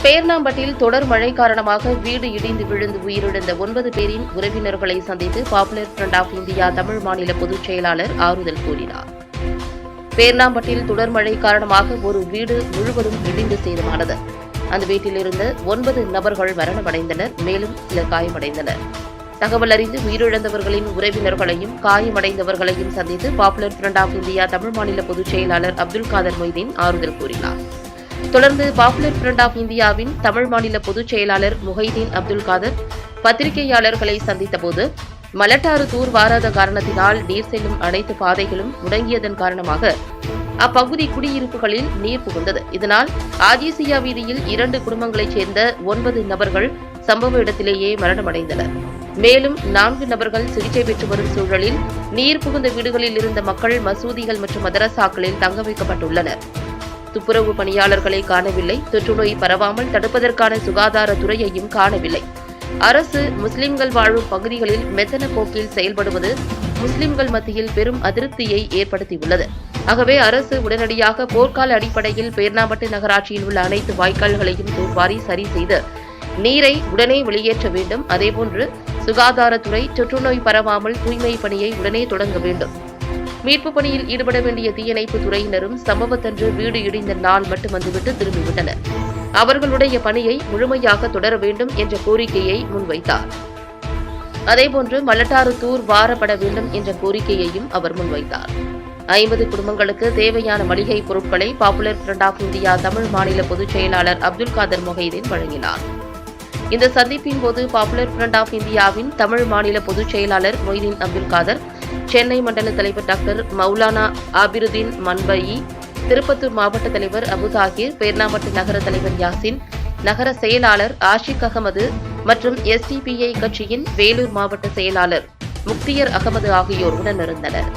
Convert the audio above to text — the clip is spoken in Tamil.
பேர்ணாம்பட்டில் தொடர் மழை காரணமாக வீடு இடிந்து விழுந்து உயிரிழந்த 9 பேரின் உறவினர்களை சந்தித்து popular front of India Tamil மாநில பொதுச் செயலாளர் ஆறுதல் கூறினார். பேர்ணாம்பட்டில் தொடர் மழை காரணமாக ஒரு வீடு முழுவதும் இடிந்து சேதமானது. அந்த வீட்டில் இருந்த 9 நபர்கள் மரணமடைந்தனர், மேலும் சிலர் காயமடைந்தனர். தகவல் அறிந்து உயிரிழந்தவர்களின் உறவினர்களையும் காயமடைந்தவர்களையும் சந்தித்து popular front of India Tamil மாநில பொதுச் செயலாளர் அப்துல் காதர் மொய்தீன் ஆறுதல் கூறினார். தொடர்ந்து பாப்புலர் ஃப்ரண்ட் ஆஃப் இந்தியாவின் தமிழ் மாநில பொதுச் செயலாளர் முஹைதீன் அப்துல் காதர் பத்திரிகையாளர்களை சந்தித்தபோது, மலட்டாறு தூர் வாராத காரணத்தினால் நீர் செல்லும் அனைத்து பாதைகளும் முடங்கியதன் காரணமாக அப்பகுதி குடியிருப்புகளில் நீர் புகுந்தது. இதனால் ஆஜிசியா வீதியில் 2 குடும்பங்களைச் சேர்ந்த 9 நபர்கள் சம்பவ இடத்திலேயே மரணமடைந்தனர். மேலும் 4 நபர்கள் சிகிச்சை பெற்று வரும் சூழலில் நீர் புகுந்த வீடுகளில் இருந்த மக்கள் மசூதிகள் மற்றும் மதரசாக்களில் தங்க வைக்கப்பட்டுள்ளனர். துப்புரவு பணியாளர்களை காணவில்லை. தொற்றுநோய் பரவாமல் தடுப்பதற்கான சுகாதாரத்துறையையும் காணவில்லை. அரசு முஸ்லிம்கள் வாழும் பகுதிகளில் மெத்தன போக்கில் செயல்படுவது முஸ்லிம்கள் மத்தியில் பெரும் அதிருப்தியை ஏற்படுத்தியுள்ளது. ஆகவே அரசு உடனடியாக போர்க்கால அடிப்படையில் பேர்ணாம்பட்டு நகராட்சியில் உள்ள அனைத்து வாய்க்கால்களையும் தூர்வாரி சரி செய்து நீரை உடனே வெளியேற்ற வேண்டும். அதேபோன்று சுகாதாரத்துறை தொற்றுநோய் பரவாமல் தூய்மை பணியை உடனே தொடங்க வேண்டும். மீட்புப் பணியில் ஈடுபட வேண்டிய தீயணைப்பு துறையினரும் சம்பவத்தன்று வீடு இடிந்த நாள் மட்டும் வந்துவிட்டு திரும்பிவிட்டனர். அவர்களுடைய பணியை முழுமையாக தொடர வேண்டும் என்ற கோரிக்கையை முன்வைத்தார். அதேபோன்று மலட்டாறு தூர் வாரப்பட வேண்டும் என்ற கோரிக்கையையும் அவர் முன்வைத்தார். 50 குடும்பங்களுக்கு தேவையான மளிகை பொருட்களை popular front of India Tamil மாநில பொதுச் செயலாளர் அப்துல் காதர் மொஹைதீன் வழங்கினார். இந்த சந்திப்பின் போது பாப்புலர் ஃப்ரண்ட் ஆஃப் இந்தியாவின் தமிழ் மாநில பொதுச் செயலாளர் மொய்தீன் அப்துல் காதர், சென்னை மண்டல தலைவர் டாக்டர் மௌலானா ஆபிருதீன் மன்பயி, திருப்பத்தூர் மாவட்ட தலைவர் அபு தாகிர், பேர்ணாம்பட்டு நகர தலைவர் யாசின், நகர செயலாளர் ஆஷிக் அகமது மற்றும் SDPI கட்சியின் வேலூர் மாவட்ட செயலாளர் முக்தியர் அகமது ஆகியோர் உடனிருந்தனர்.